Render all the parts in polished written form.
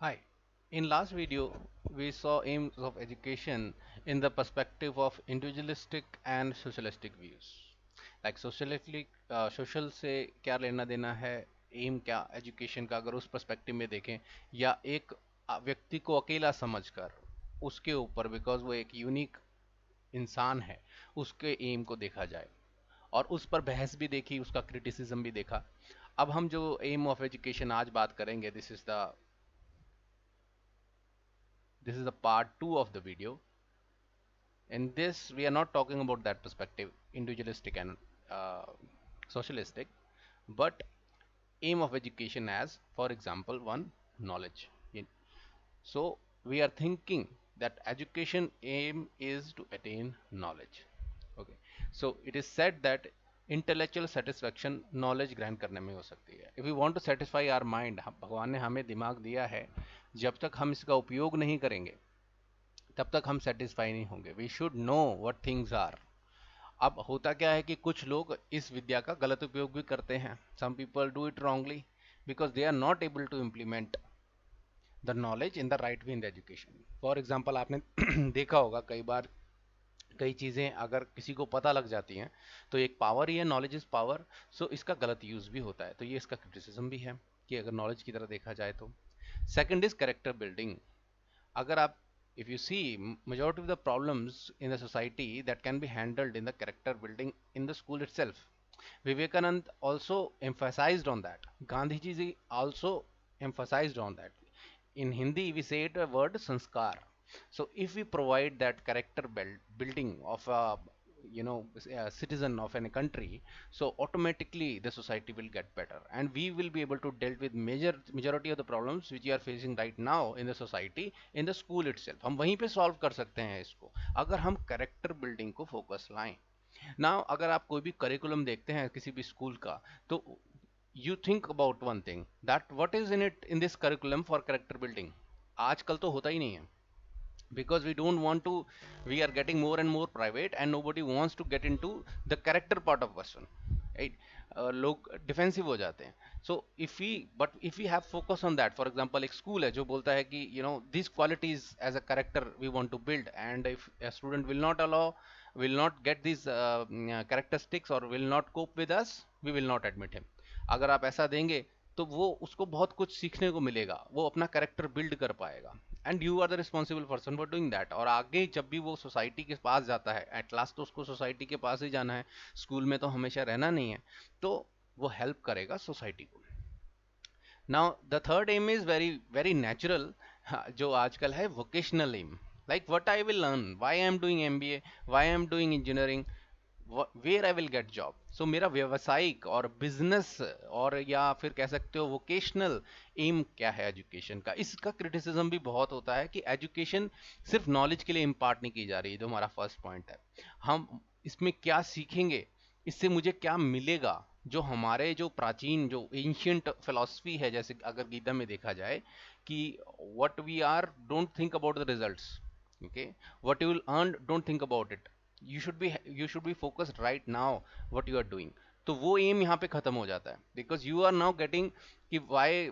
Hi. In last video, we saw aims of education in the perspective of individualistic and socialistic views. Like social से क्या लेना देना है, M क्या education का अगर उस पर्सपेक्टिव में देखें, या एक व्यक्ति को अकेला समझकर उसके ऊपर बिकॉज वो एक यूनिक इंसान है उसके एम को देखा जाए, और उस पर बहस भी देखी, उसका क्रिटिसिज्म भी देखा। अब हम जो एम ऑफ एजुकेशन आज बात करेंगे, this is the part 2 of the video. In this, we are not talking about that perspective, individualistic and uh, socialistic, but aim of education as, for example, one, knowledge. So we are thinking that education aim is to attain knowledge. Okay. So it is said that intellectual satisfaction knowledge ग्रहण करने में हो सकती है. If we want to satisfy our mind, भगवान ने हमें दिमाग दिया है, जब तक हम इसका उपयोग नहीं करेंगे तब तक हम सेटिस्फाई नहीं होंगे. We should know what things are. अब होता क्या है कि कुछ लोग इस विद्या का गलत उपयोग भी करते हैं. Some people do it wrongly because they are not able to implement the knowledge in the right way in the education. For example, आपने देखा होगा कई बार कई चीज़ें अगर किसी को पता लग जाती हैं तो एक पावर ही है, नॉलेज इज़ पावर. सो इसका गलत यूज़ भी होता है, तो ये इसका क्रिटिसिज्म भी है कि अगर नॉलेज की तरह देखा जाए तो. Second is character building. अगर आप, if you see, majority of the problems in the society that can be handled in the character building in the school itself. Vivekanand also emphasized on that. Gandhiji ji also emphasized on that. In Hindi we say it a word sanskar. So if we provide that building of a, a citizen of any country, so automatically the society will get better and we will be able to deal with majority of the problems which we are facing right now in the society in the school itself. हम वहीं पे solve कर सकते हैं इसको अगर हम character building को focus लाएं. Now अगर आप कोई भी curriculum देखते हैं किसी भी स्कूल का, तो you think about one thing that what is in it in this curriculum for character building. आजकल तो होता ही नहीं है because we don't want to, we are getting more and more private and nobody wants to get into the character part of person, right? लोग defensive हो जाते हैं. So if we have focus on that, for example एक school है जो बोलता है कि this qualities as a character we want to build, and if a student will not allow, will not get these characteristics or will not cope with us, we will not admit him. अगर आप ऐसा देंगे तो वो उसको बहुत कुछ सीखने को मिलेगा, वो अपना कैरेक्टर बिल्ड कर पाएगा, and you are the responsible person for doing that. और आगे जब भी वो सोसाइटी के पास जाता है, एट लास्ट तो उसको सोसाइटी के पास ही जाना है, स्कूल में तो हमेशा रहना नहीं है, तो वो हेल्प करेगा सोसाइटी को. Now the third aim is very very natural, जो आजकल है vocational aim. Like what I will learn, why I am doing MBA, why I am doing engineering, where I will get job. So मेरा व्यवसायिक और business, और या फिर कह सकते हो वोकेशनल एम क्या है एजुकेशन का. इसका क्रिटिसिज्म भी बहुत होता है कि एजुकेशन सिर्फ नॉलेज के लिए इम्पार्ट नहीं की जा रही है, जो हमारा फर्स्ट पॉइंट है. हम इसमें क्या सीखेंगे, इससे मुझे क्या मिलेगा. जो हमारे जो प्राचीन जो एंशियंट फिलॉसफी है, जैसे अगर गीता में देखा जाए कि what we are, don't think about the results, okay, what you will earn, don't think about it, you should be focused right now what you are doing. तो वो एम यहाँ पे खत्म हो जाता है because you are now getting कि why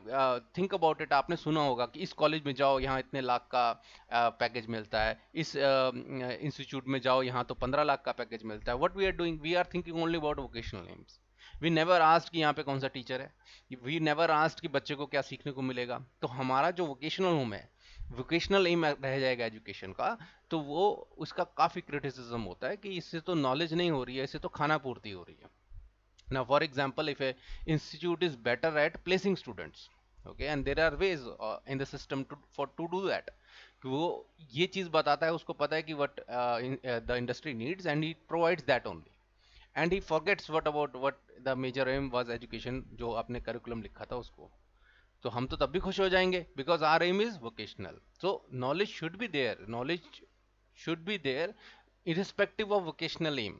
think about it. आपने सुना होगा कि इस कॉलेज में जाओ यहाँ इतने लाख का पैकेज मिलता है, इस इंस्टीट्यूट में जाओ यहाँ तो 15 लाख का पैकेज मिलता है. What we are doing, we are thinking only about vocational aims. We never asked कि यहाँ पे कौन सा टीचर है, वी नेवर आस्क्ड कि बच्चे को क्या सीखने को मिलेगा. तो हमारा जो वोकेशनल होम है, वोकेशनल एम रह जाएगा एजुकेशन का, तो वो उसका काफ़ी क्रिटिसिज्म होता है कि इससे तो नॉलेज नहीं हो रही है, इससे तो खाना पूर्ति हो रही है. Now for example, if a institute is better at placing students, okay, and there are ways in the system to do that, कि वो ये चीज़ बताता है, उसको पता है कि what the industry needs and he provides that only, and he forgets what the major aim was education, जो आपने curriculum लिखा था उसको. तो हम तो तब भी खुश हो जाएंगे because our aim is vocational. So knowledge should be there, knowledge should be there irrespective of vocational aim.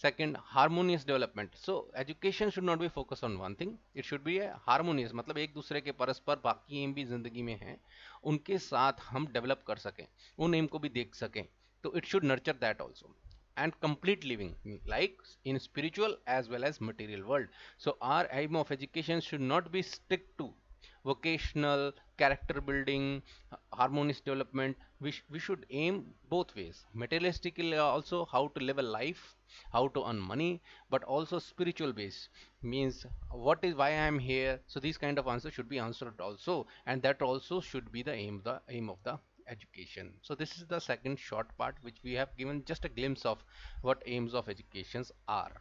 Second, harmonious development. So education should not be focused on one thing, it should be a harmonious, मतलब एक दूसरे के परस्पर बाकी M भी जिंदगी में हैं, उनके साथ हम डेवलप कर सकें, उन एम को भी देख सकें. तो it should nurture that also. And complete living, like in spiritual as well as material world. So our aim of education should not be stick to vocational, character building, harmonious development. We should aim both ways. Materialistically also how to live a life, how to earn money, but also spiritual base means what is why I am here. So these kind of answers should be answered also, and that also should be the aim of the education. So this is the second short part which we have given just a glimpse of what aims of educations are.